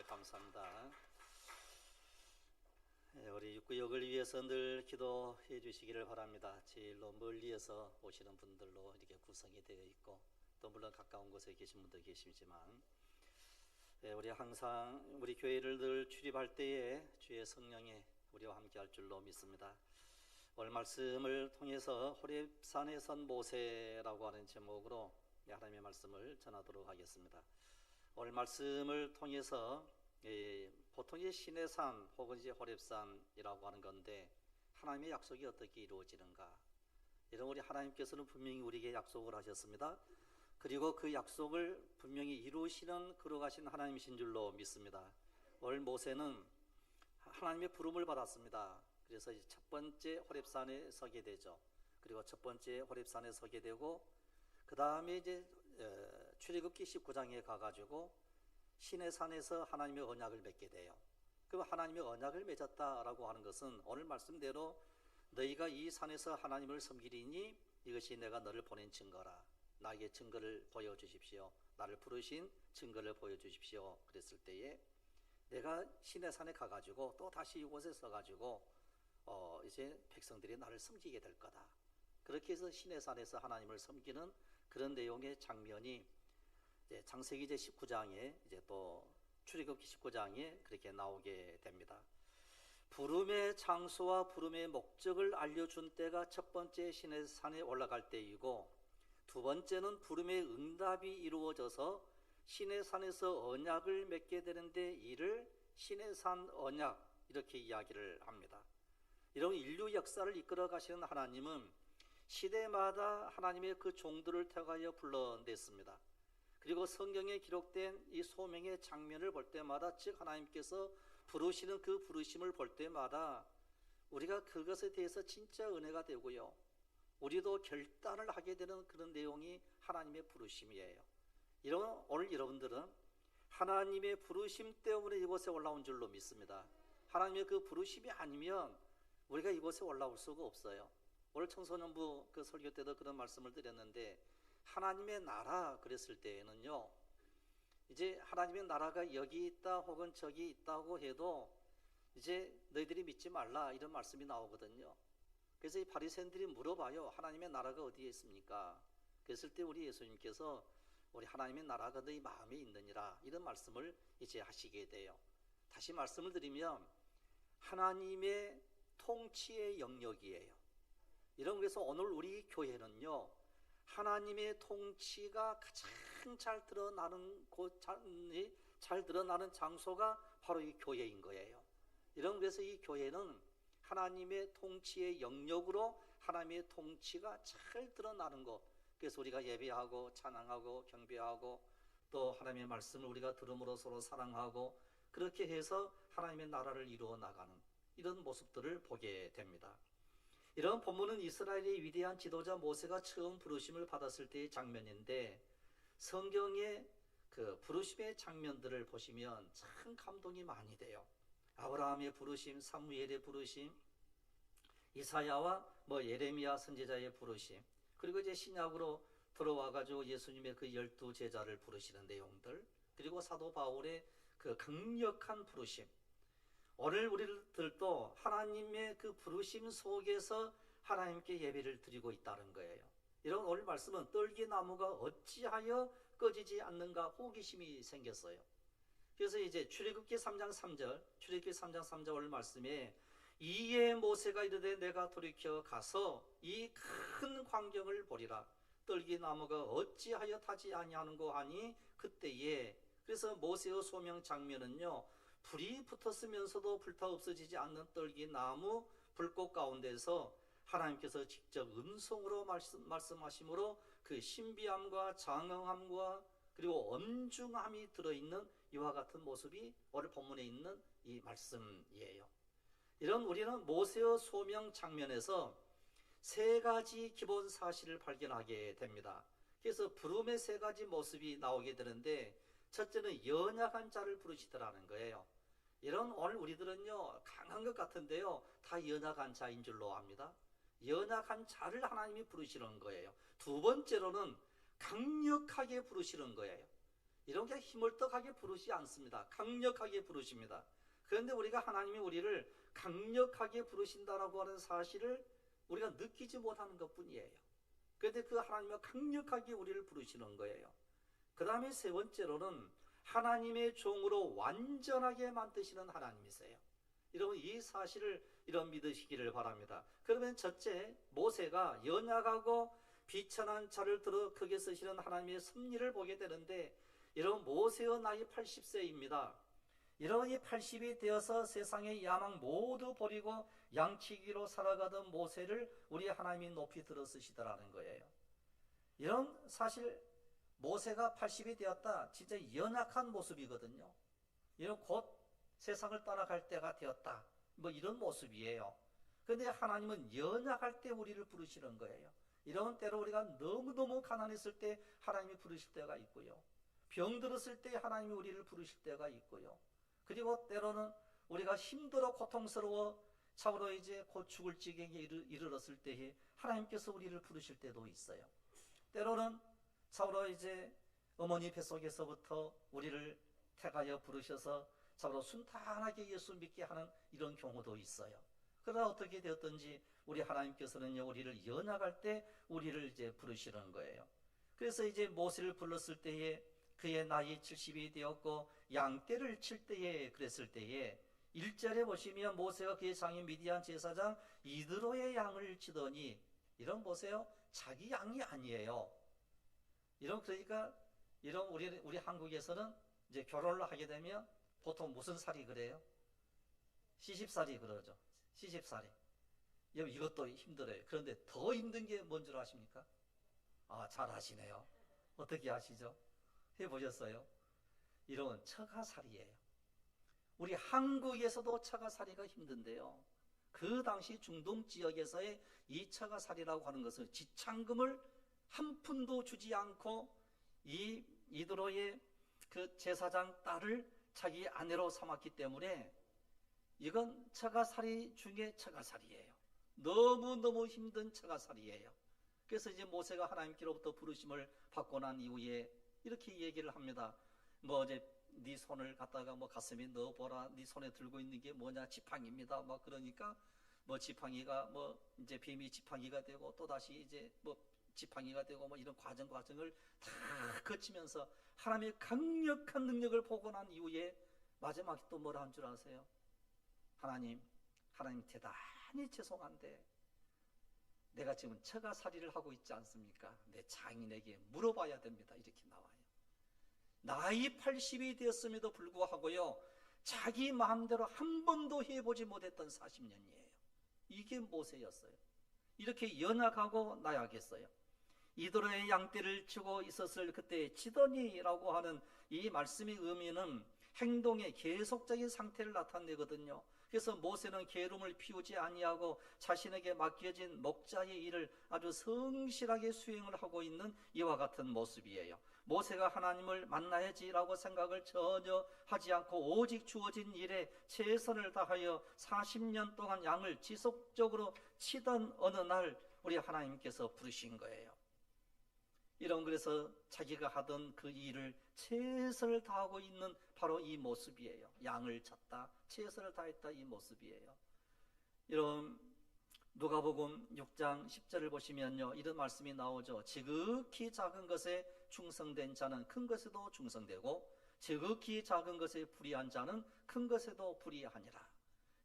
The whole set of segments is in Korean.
네, 감사합니다. 우리 육구역을 위해서 늘 기도해 주시기를 바랍니다. 제일로 멀리에서 오시는 분들로 이렇게 구성이 되어 있고, 또 물론 가까운 곳에 계신 분도 계시지만, 우리 항상 우리 교회를 늘 출입할 때에 주의 성령이 우리와 함께 할 줄로 믿습니다. 오늘 말씀을 통해서 호렙산에 선 모세라고 하는 제목으로 하나님의 말씀을 전하도록 하겠습니다. 오늘 말씀을 통해서 보통의 시내산 혹은 이제 호렙산이라고 하는 건데, 하나님의 약속이 어떻게 이루어지는가, 이런 우리 하나님께서는 분명히 우리에게 약속을 하셨습니다. 그리고 그 약속을 분명히 이루시는 걸어가신 하나님이신 줄로 믿습니다. 오늘 모세는 하나님의 부름을 받았습니다. 그래서 이제 첫 번째 호렙산에 서게 되죠. 그리고 첫 번째 호렙산에 서게 되고, 그 다음에 이제 출애굽기 19장에 가가지고 시내산에서 하나님의 언약을 맺게 돼요. 그 하나님의 언약을 맺었다라고 하는 것은 오늘 말씀대로 너희가 이 산에서 하나님을 섬기리니 이것이 내가 너를 보낸 증거라. 나에게 증거를 보여주십시오. 나를 부르신 증거를 보여주십시오. 그랬을 때에 내가 시내산에 가가지고 또 다시 이곳에 서가지고 이제 백성들이 나를 섬기게 될 거다. 그렇게 해서 시내산에서 하나님을 섬기는 그런 내용의 장면이 이제 창세기 제 19장에 이제 또 출애굽기 19장에 그렇게 나오게 됩니다. 부름의 장소와 부름의 목적을 알려준 때가 첫 번째 시내산에 올라갈 때이고, 두 번째는 부름의 응답이 이루어져서 시내산에서 언약을 맺게 되는데 이를 시내산 언약, 이렇게 이야기를 합니다. 이런 인류 역사를 이끌어 가시는 하나님은 시대마다 하나님의 그 종들을 택하여 불러냈습니다. 그리고 성경에 기록된 이 소명의 장면을 볼 때마다, 즉 하나님께서 부르시는 그 부르심을 볼 때마다 우리가 그것에 대해서 진짜 은혜가 되고요, 우리도 결단을 하게 되는 그런 내용이 하나님의 부르심이에요. 오늘 여러분들은 하나님의 부르심 때문에 이곳에 올라온 줄로 믿습니다. 하나님의 그 부르심이 아니면 우리가 이곳에 올라올 수가 없어요. 오늘 청소년부 그 설교 때도 그런 말씀을 드렸는데, 하나님의 나라 그랬을 때에는요, 이제 하나님의 나라가 여기 있다 혹은 저기 있다고 해도 이제 너희들이 믿지 말라, 이런 말씀이 나오거든요. 그래서 이 바리새인들이 물어봐요. 하나님의 나라가 어디에 있습니까? 그랬을 때 우리 예수님께서 우리 하나님의 나라가 너희 마음에 있느니라, 이런 말씀을 이제 하시게 돼요. 다시 말씀을 드리면 하나님의 통치의 영역이에요. 이런 그래서 오늘 우리 교회는요, 하나님의 통치가 가장 잘 드러나는 잘 드러나는 장소가 바로 이 교회인 거예요. 이런 그래서 이 교회는 하나님의 통치의 영역으로 하나님의 통치가 잘 드러나는 것. 그래서 우리가 예배하고 찬양하고 경배하고 또 하나님의 말씀을 우리가 들음으로 서로 사랑하고, 그렇게 해서 하나님의 나라를 이루어 나가는 이런 모습들을 보게 됩니다. 이런 본문은 이스라엘의 위대한 지도자 모세가 처음 부르심을 받았을 때의 장면인데, 성경의 그 부르심의 장면들을 보시면 참 감동이 많이 돼요. 아브라함의 부르심, 사무엘의 부르심, 이사야와 예레미야 선지자의 부르심, 그리고 이제 신약으로 들어와가지고 예수님의 그 12 제자를 부르시는 내용들, 그리고 사도 바울의 그 강력한 부르심. 오늘 우리들도 하나님의 그 부르심 속에서 하나님께 예배를 드리고 있다는 거예요. 이런 오늘 말씀은 떨기나무가 어찌하여 꺼지지 않는가 호기심이 생겼어요. 그래서 이제 출애굽기 3장 3절 오늘 말씀에 이에 모세가 이르되 내가 돌이켜 가서 이 큰 광경을 보리라. 떨기나무가 어찌하여 타지 아니하는고 하니 그때에, 그래서 모세의 소명 장면은요, 불이 붙었으면서도 불타 없어지지 않는 떨기나무 불꽃 가운데서 하나님께서 직접 음성으로 말씀하심으로 그 신비함과 장엄함과 그리고 엄중함이 들어있는 이와 같은 모습이 오늘 본문에 있는 이 말씀이에요. 이런 우리는 모세의 소명 장면에서 세 가지 기본 사실을 발견하게 됩니다. 그래서 부름의 세 가지 모습이 나오게 되는데, 첫째는 연약한 자를 부르시더라는 거예요. 이런 오늘 우리들은요, 강한 것 같은데요, 다 연약한 자인 줄로 압니다. 연약한 자를 하나님이 부르시는 거예요. 두 번째로는 강력하게 부르시는 거예요. 이렇게 힘을떡하게 부르지 않습니다. 강력하게 부르십니다. 그런데 우리가 하나님이 우리를 강력하게 부르신다라고 하는 사실을 우리가 느끼지 못하는 것뿐이에요. 그런데 그 하나님이 강력하게 우리를 부르시는 거예요. 그 다음에 세 번째로는 하나님의 종으로 완전하게 만드시는 하나님이세요. 여러분 이 사실을 믿으시기를 바랍니다. 그러면 첫째, 모세가 연약하고 비천한 자를 들어 크게 쓰시는 하나님의 섭리를 보게 되는데, 여러분 모세의 나이 80세입니다. 여러분 이 80이 되어서 세상의 야망 모두 버리고 양치기로 살아가던 모세를 우리 하나님이 높이 들어 쓰시더라는 거예요. 이런 사실 모세가 80이 되었다, 진짜 연약한 모습이거든요. 이런 곧 세상을 떠나갈 때가 되었다, 뭐 이런 모습이에요. 그런데 하나님은 연약할 때 우리를 부르시는 거예요. 이런 때로 우리가 너무너무 가난했을 때 하나님이 부르실 때가 있고요, 병들었을 때 하나님이 우리를 부르실 때가 있고요, 그리고 때로는 우리가 힘들어 고통스러워 참으로 이제 곧 죽을 지경에 이르렀을 때에 하나님께서 우리를 부르실 때도 있어요. 때로는 참으로 이제 어머니 뱃속에서부터 우리를 택하여 부르셔서 참으로 순탄하게 예수 믿게 하는 이런 경우도 있어요. 그러나 어떻게 되었든지 우리 하나님께서는요, 우리를 연약할 때 우리를 이제 부르시는 거예요. 그래서 이제 모세를 불렀을 때에 그의 나이 70이 되었고 양떼를 칠 때에, 그랬을 때에 1절에 보시면 모세가 그의 장인 미디안 제사장 이드로의 양을 치더니, 이런 보세요, 자기 양이 아니에요. 그러니까 우리 한국에서는 이제 결혼을 하게 되면 보통 무슨 살이 그래요? 시집살이 그러죠. 시집살이. 이것도 힘들어요. 그런데 더 힘든 게 뭔 줄 아십니까? 잘 아시네요. 어떻게 아시죠? 해보셨어요? 이런 처가살이에요. 우리 한국에서도 처가살이가 힘든데요, 그 당시 중동 지역에서의 이 처가살이라고 하는 것은 지참금을 한 푼도 주지 않고 이 이드로의 그 제사장 딸을 자기 아내로 삼았기 때문에 이건 처가살이 중에 처가살이에요. 너무너무 힘든 처가살이에요. 그래서 이제 모세가 하나님께로부터 부르심을 받고 난 이후에 이렇게 얘기를 합니다. 이제 네 손을 갖다가 가슴에 넣어보라. 네 손에 들고 있는 게 뭐냐? 지팡이입니다. 그러니까 지팡이가 이제 뱀이 지팡이가 되고 또 다시 이제 지팡이가 되고 이런 과정을 다 거치면서 하나님의 강력한 능력을 보고 난 이후에 마지막에 또 뭐라 한 줄 아세요? 하나님 대단히 죄송한데 내가 지금 처가살이를 하고 있지 않습니까? 내 장인에게 물어봐야 됩니다. 이렇게 나와요. 나이 80이 되었음에도 불구하고요, 자기 마음대로 한 번도 해보지 못했던 40년이에요. 이게 모세였어요. 이렇게 연약하고 나약했어요. 이드로의 양떼를 치고 있었을 그때 치더니라고 하는 이 말씀의 의미는 행동의 계속적인 상태를 나타내거든요. 그래서 모세는 게으름을 피우지 아니하고 자신에게 맡겨진 목자의 일을 아주 성실하게 수행을 하고 있는 이와 같은 모습이에요. 모세가 하나님을 만나야지라고 생각을 전혀 하지 않고 오직 주어진 일에 최선을 다하여 40년 동안 양을 지속적으로 치던 어느 날 우리 하나님께서 부르신 거예요. 그래서 자기가 하던 그 일을 최선을 다하고 있는 바로 이 모습이에요. 양을 쳤다, 최선을 다했다, 이 모습이에요. 누가복음 6장 10절을 보시면요, 이런 말씀이 나오죠. 지극히 작은 것에 충성된 자는 큰 것에도 충성되고 지극히 작은 것에 불의한 자는 큰 것에도 불의하니라.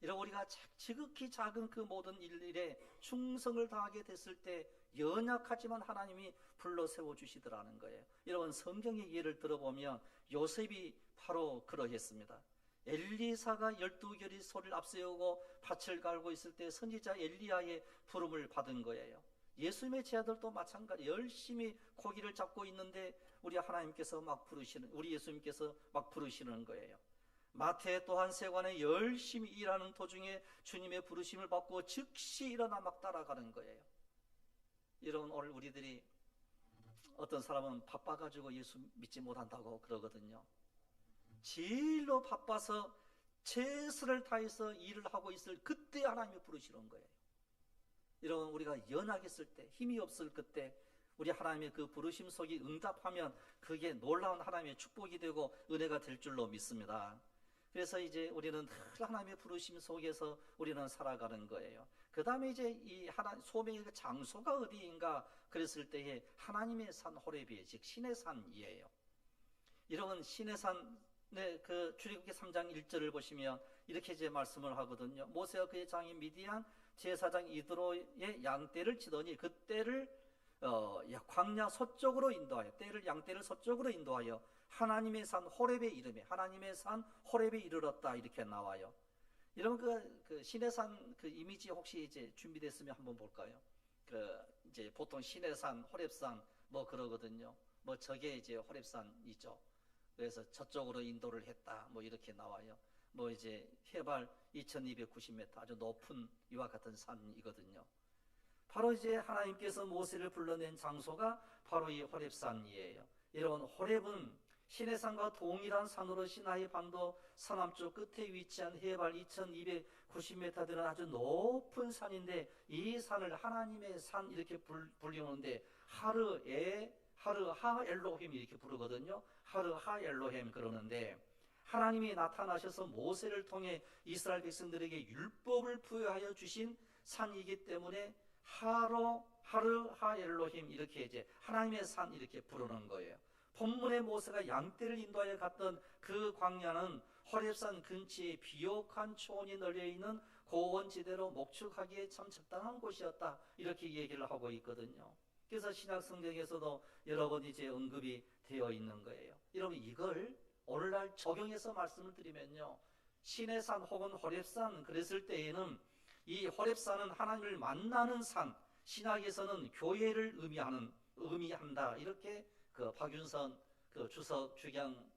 우리가 지극히 작은 그 모든 일에 충성을 다하게 됐을 때 연약하지만 하나님이 불러 세워주시더라는 거예요. 여러분 성경의 예를 들어보면 요셉이 바로 그러했습니다. 엘리사가 12결의 소를 앞세우고 밭을 갈고 있을 때 선지자 엘리야의 부름을 받은 거예요. 예수님의 제자들도 마찬가지, 열심히 고기를 잡고 있는데 우리 예수님께서 막 부르시는 거예요. 마태 또한 세관에 열심히 일하는 도중에 주님의 부르심을 받고 즉시 일어나 막 따라가는 거예요. 오늘 우리들이 어떤 사람은 바빠가지고 예수 믿지 못한다고 그러거든요. 제일로 바빠서 최선을 다해서 일을 하고 있을 그때 하나님이 부르시는 거예요. 우리가 연약했을 때, 힘이 없을 그때 우리 하나님의 그 부르심 속에 응답하면 그게 놀라운 하나님의 축복이 되고 은혜가 될 줄로 믿습니다. 그래서 이제 우리는 늘 하나님의 부르심 속에서 우리는 살아가는 거예요. 그 다음에 이제 이 소명의 그 장소가 어디인가 그랬을 때에 하나님의 산 호렙이, 즉 신의 산이에요. 이런 신의 산의 그 출애굽기 3장 1절을 보시면 이렇게 이제 말씀을 하거든요. 모세와 그의 장인 미디안 제사장 이드로의 양떼를 치더니 그 떼를 광야 서쪽으로 인도하여, 양떼를 서쪽으로 인도하여 하나님의 산 호렙에 이르매, 하나님의 산 호렙에 이르렀다, 이렇게 나와요. 여러분 그 신의 산 그 이미지 혹시 이제 준비됐으면 한번 볼까요? 이제 보통 신의 산, 호렙산 뭐 그러거든요. 뭐 저게 이제 호렙산이죠. 그래서 저쪽으로 인도를 했다, 뭐 이렇게 나와요. 뭐 이제 해발 2290m 아주 높은 이와 같은 산이거든요. 바로 이제 하나님께서 모세를 불러낸 장소가 바로 이 호렙산이에요. 여러분, 호렙은 시내산과 동일한 산으로 시나이 반도 서남쪽 끝에 위치한 해발 2290m 되는 아주 높은 산인데, 이 산을 하나님의 산 이렇게 불리우는데 하르하 엘로힘 이렇게 부르거든요. 하르하 엘로힘 그러는데, 하나님이 나타나셔서 모세를 통해 이스라엘 백성들에게 율법을 부여하여 주신 산이기 때문에 하르하 엘로힘 이렇게 이제 하나님의 산 이렇게 부르는 거예요. 본문에 모세가 양떼를 인도하여 갔던 그 광야는 호렙산 근처에 비옥한 초원이 널려 있는 고원지대로 목축하기에 참 적당한 곳이었다, 이렇게 얘기를 하고 있거든요. 그래서 신약 성경에서도 여러 번 이제 언급이 되어 있는 거예요. 여러분, 이걸 오늘날 적용해서 말씀을 드리면요, 시내산 혹은 호렙산 그랬을 때에는 이 호렙산은 하나님을 만나는 산, 신약에서는 교회를 의미한다, 이렇게 그 박윤선 그 주석 주경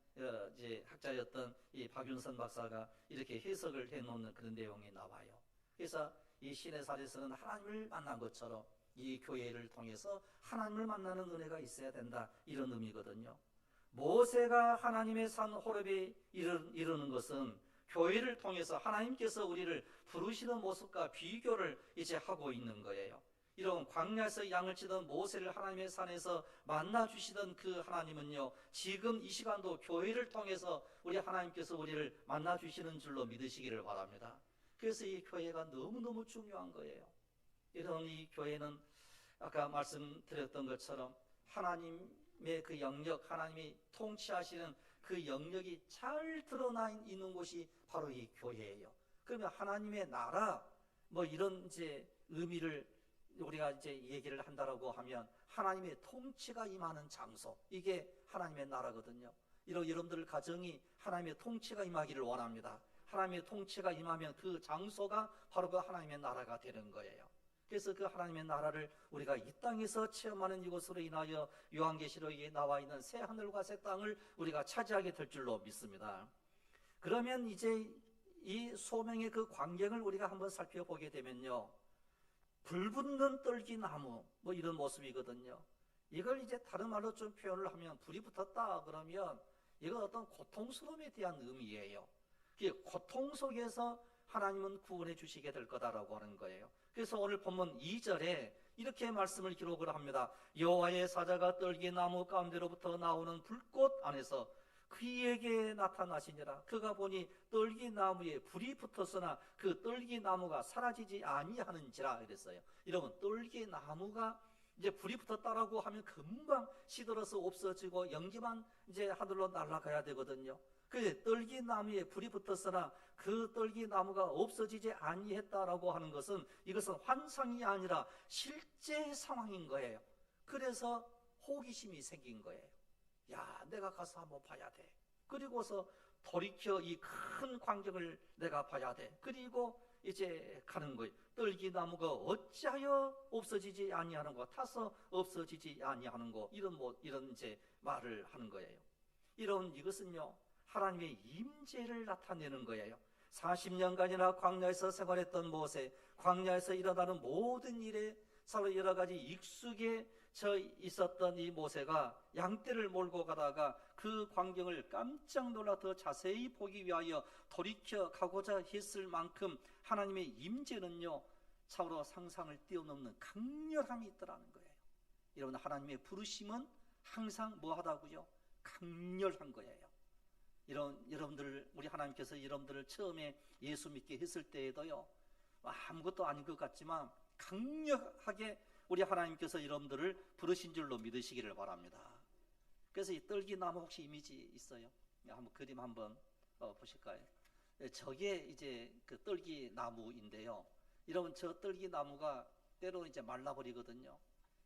이제 학자였던 이 박윤선 박사가 이렇게 해석을 해놓는 그런 내용이 나와요. 그래서 이 시내산에서는 하나님을 만난 것처럼 이 교회를 통해서 하나님을 만나는 은혜가 있어야 된다, 이런 의미거든요. 모세가 하나님의 산 호렙에 이르는 것은 교회를 통해서 하나님께서 우리를 부르시는 모습과 비교를 이제 하고 있는 거예요. 이런 광야에서 양을 치던 모세를 하나님의 산에서 만나주시던 그 하나님은요, 지금 이 시간도 교회를 통해서 우리 하나님께서 우리를 만나주시는 줄로 믿으시기를 바랍니다. 그래서 이 교회가 너무너무 중요한 거예요. 이런 이 교회는 아까 말씀드렸던 것처럼 하나님의 그 영역, 하나님이 통치하시는 그 영역이 잘 드러나 있는 곳이 바로 이 교회예요. 그러면 하나님의 나라, 뭐 이런 이제 의미를 우리가 이제 얘기를 한다라고 하면 하나님의 통치가 임하는 장소, 이게 하나님의 나라거든요. 여러분들 가정이 하나님의 통치가 임하기를 원합니다. 하나님의 통치가 임하면 그 장소가 바로 그 하나님의 나라가 되는 거예요. 그래서 그 하나님의 나라를 우리가 이 땅에서 체험하는 이것으로 인하여 요한계시록에 나와 있는 새 하늘과 새 땅을 우리가 차지하게 될 줄로 믿습니다. 그러면 이제 이 소명의 그 광경을 우리가 한번 살펴보게 되면요, 불붙는 떨기나무 뭐 이런 모습이거든요. 이걸 이제 다른 말로 좀 표현을 하면, 불이 붙었다 그러면 이건 어떤 고통스러움에 대한 의미예요. 고통 속에서 하나님은 구원해 주시게 될 거다라고 하는 거예요. 그래서 오늘 본문 2절에 이렇게 말씀을 기록을 합니다. 여호와의 사자가 떨기나무 가운데로부터 나오는 불꽃 안에서 그에게 나타나시니라. 그가 보니 떨기나무에 불이 붙었으나 그 떨기나무가 사라지지 아니하는지라 이랬어요. 여러분, 떨기나무가 이제 불이 붙었다라고 하면 금방 시들어서 없어지고 연기만 이제 하늘로 날아가야 되거든요. 그 떨기나무에 불이 붙었으나 그 떨기나무가 없어지지 아니했다라고 하는 것은, 이것은 환상이 아니라 실제 상황인 거예요. 그래서 호기심이 생긴 거예요. 야, 내가 가서 한번 봐야 돼. 그리고서 돌이켜 이 큰 광경을 내가 봐야 돼. 그리고 이제 가는 거예요. 떨기나무가 어찌하여 없어지지 아니하는가, 타서 없어지지 아니하는가, 이런 이제 말을 하는 거예요. 이것은요, 하나님의 임재를 나타내는 거예요. 40년간이나 광야에서 생활했던 모세, 광야에서 일어나는 모든 일에 서로 여러 가지 익숙해져 있었던 이 모세가 양떼를 몰고 가다가 그 광경을 깜짝 놀라 더 자세히 보기 위하여 돌이켜 가고자 했을 만큼 하나님의 임재는요, 참으로 상상을 뛰어넘는 강렬함이 있더라는 거예요. 여러분, 하나님의 부르심은 항상 뭐하다고요? 강렬한 거예요. 여러분들, 우리 하나님께서 여러분들을 처음에 예수 믿게 했을 때에도요, 아무것도 아닌 것 같지만 강력하게 우리 하나님께서 여러분들을 부르신 줄로 믿으시기를 바랍니다. 그래서 이 떨기나무 혹시 이미지 있어요? 한번 그림 한번 보실까요? 저게 이제 그 떨기나무인데요. 여러분, 저 떨기나무가 때로 이제 말라버리거든요.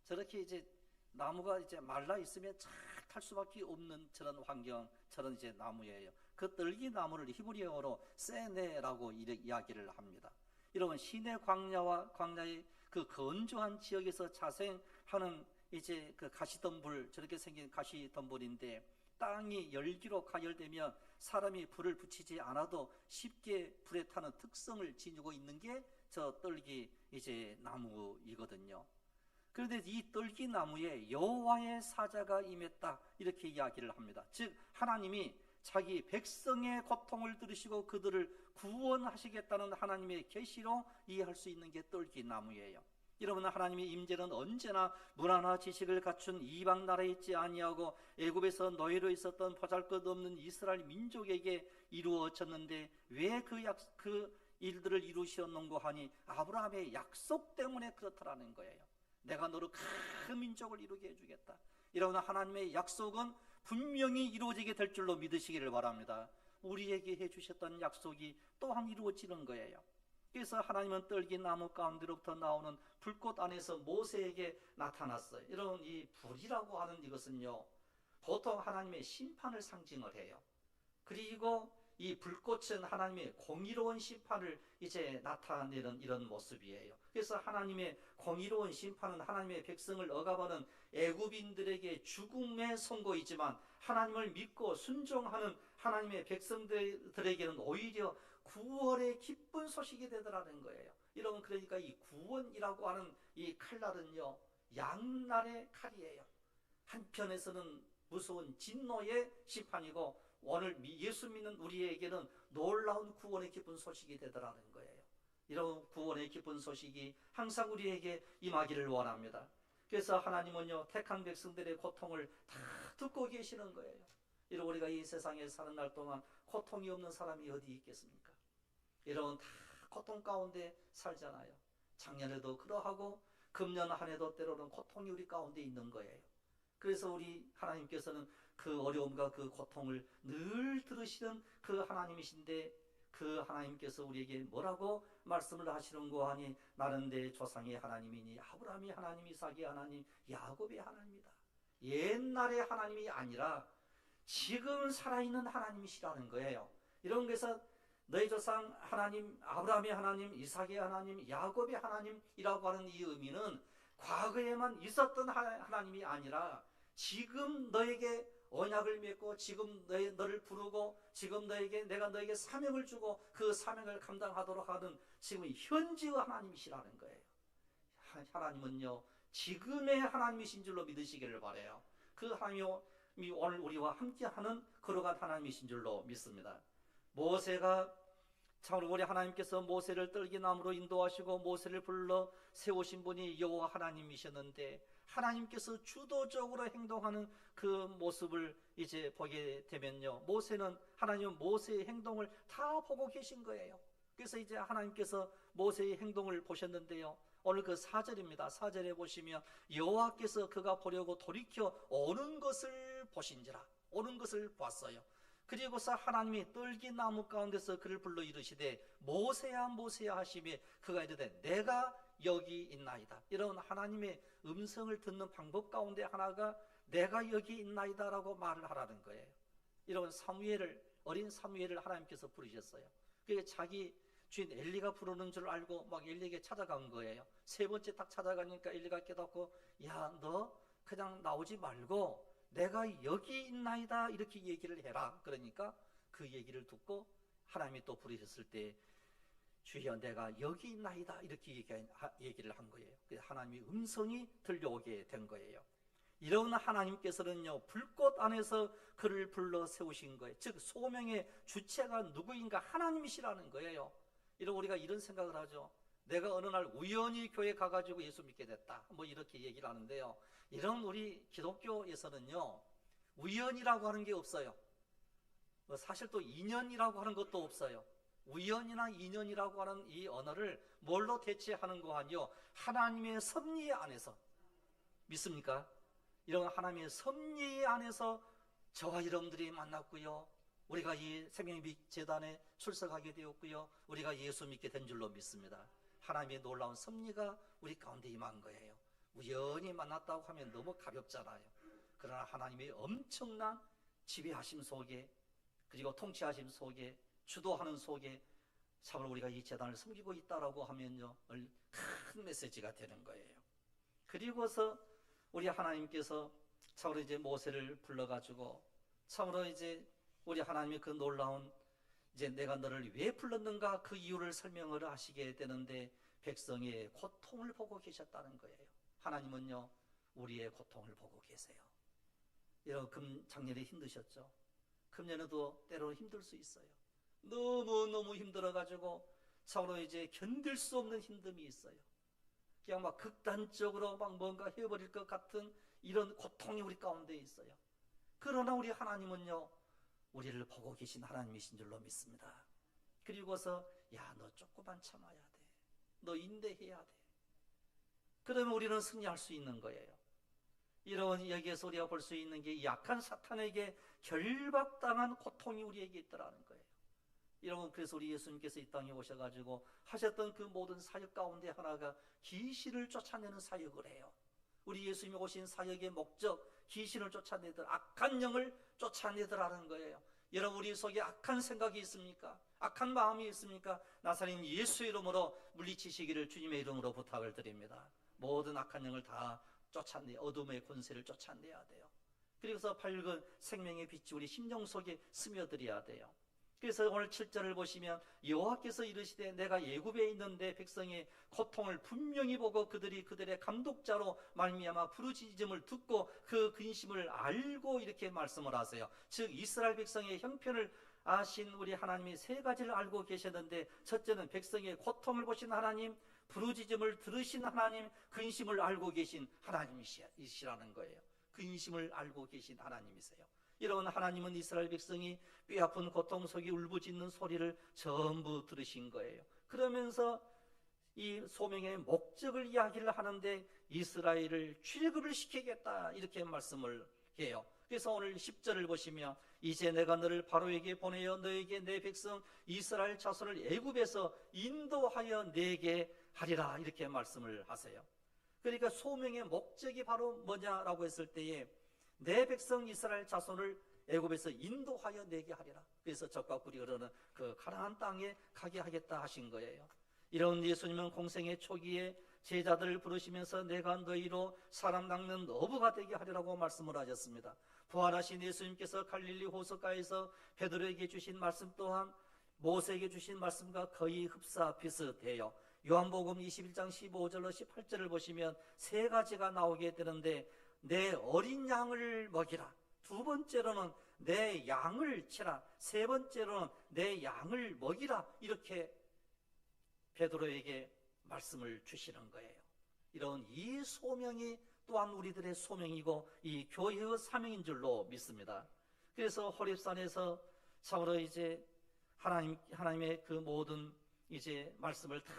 저렇게 이제 나무가 이제 말라 있으면 잘 탈 수밖에 없는 저런 환경, 저런 이제 나무예요. 그 떨기나무를 히브리어로 세네라고 이야기를 합니다. 여러분, 시내 광야의 그 건조한 지역에서 자생하는 이제 그 가시덤불, 저렇게 생긴 가시덤불인데, 땅이 열기로 가열되면 사람이 불을 붙이지 않아도 쉽게 불에 타는 특성을 지니고 있는 게 저 떨기 이제 나무이거든요. 그런데 이 떨기 나무에 여호와의 사자가 임했다, 이렇게 이야기를 합니다. 즉 하나님이 자기 백성의 고통을 들으시고 그들을 구원하시겠다는 하나님의 계시로 이해할 수 있는 게 떨기 나무예요. 여러분, 하나님의 임재는 언제나 문화나 지식을 갖춘 이방 나라에 있지 아니하고 애굽에서 노예로 있었던 보잘것없는 이스라엘 민족에게 이루어졌는데, 왜 그 일들을 이루셨는고 하니 아브라함의 약속 때문에 그렇다라는 거예요. 내가 너로 큰 민족을 이루게 해주겠다. 이러나 하나님의 약속은 분명히 이루어지게 될 줄로 믿으시기를 바랍니다. 우리에게 해주셨던 약속이 또한 이루어지는 거예요. 그래서 하나님은 떨기나무 가운데로부터 나오는 불꽃 안에서 모세에게 나타났어요. 여러분, 이 불이라고 하는 이것은요, 보통 하나님의 심판을 상징을 해요. 그리고 이 불꽃은 하나님의 공의로운 심판을 이제 나타내는 이런 모습이에요. 그래서 하나님의 공의로운 심판은 하나님의 백성을 억압하는 애굽인들에게 죽음의 선고이지만, 하나님을 믿고 순종하는 하나님의 백성들에게는 오히려 구원의 기쁜 소식이 되더라는 거예요. 여러분, 그러니까 이 구원이라고 하는 이 칼날은요, 양날의 칼이에요. 한편에서는 무서운 진노의 심판이고, 오늘 예수 믿는 우리에게는 놀라운 구원의 기쁜 소식이 되더라는 거예요. 이런 구원의 기쁜 소식이 항상 우리에게 임하기를 원합니다. 그래서 하나님은요, 택한 백성들의 고통을 다 듣고 계시는 거예요. 이런 우리가 이 세상에 사는 날 동안 고통이 없는 사람이 어디 있겠습니까? 이런 다 고통 가운데 살잖아요. 작년에도 그러하고 금년 한 해도 때로는 고통이 우리 가운데 있는 거예요. 그래서 우리 하나님께서는 그 어려움과 그 고통을 늘 들으시는 그 하나님이신데, 그 하나님께서 우리에게 뭐라고 말씀을 하시는고 하니, 나는 내 조상의 하나님이니 아브라함의 하나님, 이삭의 하나님, 야곱의 하나님이다. 옛날의 하나님이 아니라 지금 살아있는 하나님이시라는 거예요. 이런 것에서 너희 조상 하나님, 아브라함의 하나님, 이삭의 하나님, 야곱의 하나님이라고 하는 이 의미는 과거에만 있었던 하나님이 아니라 지금 너에게 언약을 맺고 지금 너를 부르고 지금 내가 너에게 사명을 주고 그 사명을 감당하도록 하는 지금 현지의 하나님이시라는 거예요. 하나님은요, 지금의 하나님이신 줄로 믿으시기를 바라요. 그 하나님이 오늘 우리와 함께하는 거룩한 하나님이신 줄로 믿습니다. 모세가 참으로 우리 하나님께서 모세를 떨기나무로 인도하시고 모세를 불러 세우신 분이 여호와 하나님이셨는데, 하나님께서 주도적으로 행동하는 그 모습을 이제 보게 되면요, 하나님은 모세의 행동을 다 보고 계신 거예요. 그래서 이제 하나님께서 모세의 행동을 보셨는데요, 오늘 그 4절입니다. 4절에 보시면 여호와께서 그가 보려고 돌이켜 오는 것을 보신지라, 오는 것을 봤어요. 그리고서 하나님이 떨기나무 가운데서 그를 불러 이르시되 모세야 모세야 하시며 그가 이르되 내가 여기 있나이다. 이런 하나님의 음성을 듣는 방법 가운데 하나가 내가 여기 있나이다 라고 말을 하라는 거예요. 이런 어린 사무엘을 하나님께서 부르셨어요. 그게 자기 주인 엘리가 부르는 줄 알고 막 엘리에게 찾아간 거예요. 세 번째 딱 찾아가니까 엘리가 깨닫고, 야, 너 그냥 나오지 말고 내가 여기 있나이다 이렇게 얘기를 해라. 그러니까 그 얘기를 듣고 하나님이 또 부르셨을 때 주여 내가 여기 있나이다 이렇게 얘기를 한 거예요. 그래서 하나님의 음성이 들려오게 된 거예요. 이런 하나님께서는요, 불꽃 안에서 그를 불러 세우신 거예요. 즉 소명의 주체가 누구인가? 하나님이시라는 거예요. 우리가 이런 생각을 하죠. 내가 어느 날 우연히 교회 가가지고 예수 믿게 됐다, 뭐 이렇게 얘기를 하는데요. 이런 우리 기독교에서는요, 우연이라고 하는 게 없어요. 사실 또 인연이라고 하는 것도 없어요. 우연이나 인연이라고 하는 이 언어를 뭘로 대체하는 거 아니요? 하나님의 섭리 안에서. 믿습니까? 이런 하나님의 섭리 안에서 저와 여러분들이 만났고요, 우리가 이 생명빛재단에 출석하게 되었고요, 우리가 예수 믿게 된 줄로 믿습니다. 하나님의 놀라운 섭리가 우리 가운데 임한 거예요. 우연히 만났다고 하면 너무 가볍잖아요. 그러나 하나님의 엄청난 지배하심 속에, 그리고 통치하심 속에, 주도하는 속에 참으로 우리가 이 재단을 섬기고 있다라고 하면요, 큰 메시지가 되는 거예요. 그리고서 우리 하나님께서 참으로 이제 모세를 불러가지고 참으로 이제 우리 하나님의 그 놀라운, 이제 내가 너를 왜 불렀는가 그 이유를 설명을 하시게 되는데, 백성의 고통을 보고 계셨다는 거예요. 하나님은요, 우리의 고통을 보고 계세요. 여러분, 작년에 힘드셨죠? 금년에도 때로는 힘들 수 있어요. 너무너무 힘들어가지고 참으로 이제 견딜 수 없는 힘듦이 있어요. 그냥 막 극단적으로 막 뭔가 해버릴 것 같은 이런 고통이 우리 가운데 있어요. 그러나 우리 하나님은요, 우리를 보고 계신 하나님이신 줄로 믿습니다. 그리고서 야, 너 조금만 참아야 돼, 너 인내해야 돼. 그러면 우리는 승리할 수 있는 거예요. 이런 여기에서 우리가 볼 수 있는 게 약한 사탄에게 결박당한 고통이 우리에게 있더라는 거예요. 여러분, 그래서 우리 예수님께서 이 땅에 오셔가지고 하셨던 그 모든 사역 가운데 하나가 귀신을 쫓아내는 사역을 해요. 우리 예수님이 오신 사역의 목적, 귀신을 쫓아내들, 악한 영을 쫓아내더라는 거예요. 여러분, 우리 속에 악한 생각이 있습니까? 악한 마음이 있습니까? 나사렛 예수 이름으로 물리치시기를 주님의 이름으로 부탁을 드립니다. 모든 악한 영을 다 쫓아내, 어둠의 권세를 쫓아내야 돼요. 그래서 밝은 생명의 빛이 우리 심령 속에 스며들어야 돼요. 그래서 오늘 7절을 보시면 여호와께서 이르시되 내가 애굽에 있는 내 백성의 고통을 분명히 보고 그들이 그들의 감독자로 말미암아 부르짖음을 듣고 그 근심을 알고, 이렇게 말씀을 하세요. 즉 이스라엘 백성의 형편을 아신 우리 하나님이 세 가지를 알고 계셨는데, 첫째는 백성의 고통을 보신 하나님, 부르짖음을 들으신 하나님, 근심을 알고 계신 하나님이시라는 거예요. 근심을 알고 계신 하나님이세요. 여러분, 하나님은 이스라엘 백성이 뼈아픈 고통 속에 울부짖는 소리를 전부 들으신 거예요. 그러면서 이 소명의 목적을 이야기를 하는데, 이스라엘을 출애굽을 시키겠다, 이렇게 말씀을 해요. 그래서 오늘 10절을 보시면 이제 내가 너를 바로에게 보내어 너에게 내 백성 이스라엘 자손을 애굽에서 인도하여 내게 하리라, 이렇게 말씀을 하세요. 그러니까 소명의 목적이 바로 뭐냐라고 했을 때에 내 백성 이스라엘 자손을 애굽에서 인도하여 내게 하리라. 그래서 적과 꿀이 흐르는 그 가나안 땅에 가게 하겠다 하신 거예요. 이런 예수님은 공생의 초기에 제자들을 부르시면서 내가 너희로 사람 낚는 어부가 되게 하리라고 말씀을 하셨습니다. 부활하신 예수님께서 갈릴리 호숫가에서 베드로에게 주신 말씀 또한 모세에게 주신 말씀과 거의 흡사 비슷해요. 요한복음 21장 15절로 18절을 보시면 세 가지가 나오게 되는데, 내 어린 양을 먹이라, 두 번째로는 내 양을 치라, 세 번째로는 내 양을 먹이라, 이렇게 베드로에게 말씀을 주시는 거예요. 이런 이 소명이 또한 우리들의 소명이고 이 교회의 사명인 줄로 믿습니다. 그래서 호렙산에서 참으로 이제 하나님의 그 모든 이제 말씀을 다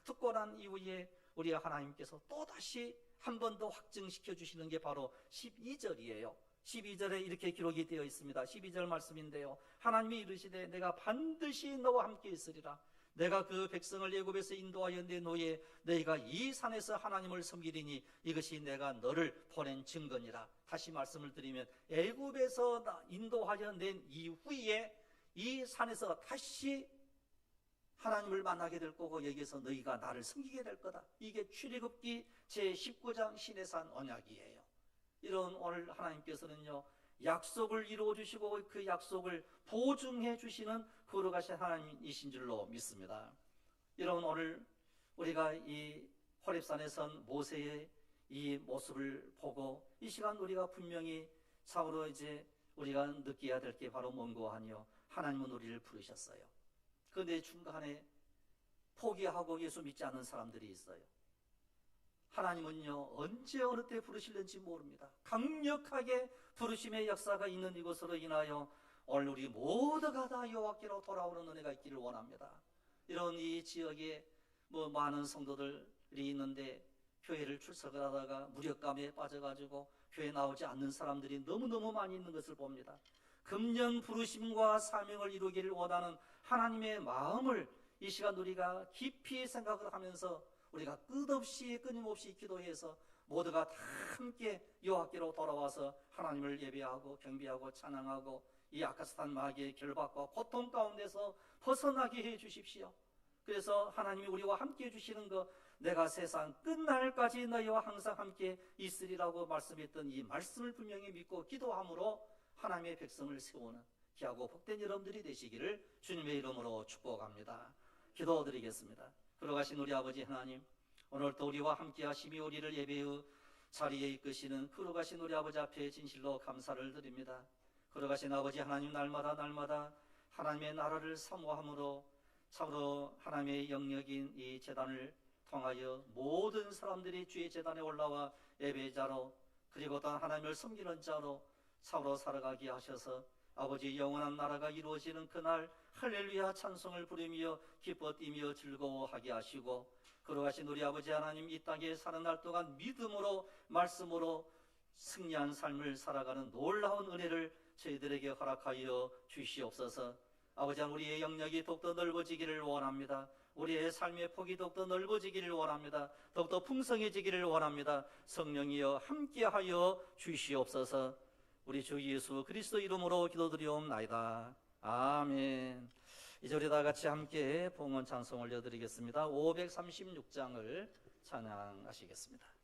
듣고 난 이후에 우리 하나님께서 또다시 한 번 더 확증시켜 주시는 게 바로 12절이에요. 12절에 이렇게 기록이 되어 있습니다. 12절 말씀인데요, 하나님이 이르시되 내가 반드시 너와 함께 있으리라. 내가 그 백성을 애굽에서 인도하여 내놓에 너희가 이 산에서 하나님을 섬기리니 이것이 내가 너를 보낸 증거니라. 다시 말씀을 드리면 애굽에서 인도하여 낸 이후에 이 산에서 다시 하나님을 만나게 될 거고, 여기에서 너희가 나를 섬기게 될 거다. 이게 출애굽기 제19장 시내산 언약이에요. 이런 오늘 하나님께서는요, 약속을 이루어 주시고 그 약속을 보증해 주시는 거룩하신 하나님이신 줄로 믿습니다. 여러분, 오늘 우리가 이 호렙산에 선 모세의 이 모습을 보고 이 시간 우리가 분명히 참으로 이제 우리가 느껴야 될 게 바로 뭔고 하니요, 하나님은 우리를 부르셨어요. 그런데 중간에 포기하고 예수 믿지 않는 사람들이 있어요. 하나님은요, 언제 어느 때 부르실는지 모릅니다. 강력하게 부르심의 역사가 있는 이곳으로 인하여 오늘 우리 모두가 다 여호와께로 돌아오는 은혜가 있기를 원합니다. 이런 이 지역에 많은 성도들이 있는데 교회를 출석을 하다가 무력감에 빠져가지고 교회 나오지 않는 사람들이 너무너무 많이 있는 것을 봅니다. 금년 부르심과 사명을 이루기를 원하는 하나님의 마음을 이 시간 우리가 깊이 생각을 하면서 우리가 끝없이 끊임없이 기도해서 모두가 다 함께 여호와께로 돌아와서 하나님을 예배하고 경배하고 찬양하고 이 아카스탄 마귀의 결박과 고통 가운데서 벗어나게 해 주십시오. 그래서 하나님이 우리와 함께 해주시는 것, 내가 세상 끝날까지 너희와 항상 함께 있으리라고 말씀했던 이 말씀을 분명히 믿고 기도함으로 하나님의 백성을 세우는 귀하고 복된 여러분들이 되시기를 주님의 이름으로 축복합니다. 기도드리겠습니다. 걸어가신 우리 아버지 하나님, 오늘도 우리와 함께 하심이 우리를 예배의 자리에 이끄시는 걸어가신 우리 아버지 앞에 진실로 감사를 드립니다. 걸어가신 아버지 하나님, 날마다 하나님의 나라를 사모함으로 참으로 하나님의 영역인 이 제단을 통하여 모든 사람들이 주의 제단에 올라와 예배자로 그리고 또 하나님을 섬기는 자로 참으로 살아가게 하셔서 아버지 영원한 나라가 이루어지는 그날 할렐루야 찬송을 부르며 기뻐 뛰며 즐거워하게 하시고, 걸어가신 우리 아버지 하나님, 이 땅에 사는 날 동안 믿음으로 말씀으로 승리한 삶을 살아가는 놀라운 은혜를 저희들에게 허락하여 주시옵소서. 아버지 하나님, 우리의 영역이 더욱더 넓어지기를 원합니다. 우리의 삶의 폭이 더욱더 넓어지기를 원합니다. 더욱더 풍성해지기를 원합니다. 성령이여 함께하여 주시옵소서. 우리 주 예수 그리스도 이름으로 기도드리옵나이다. 아멘. 이제 우리 다 같이 함께 봉헌 찬송 올려드리겠습니다. 536장을 찬양하시겠습니다.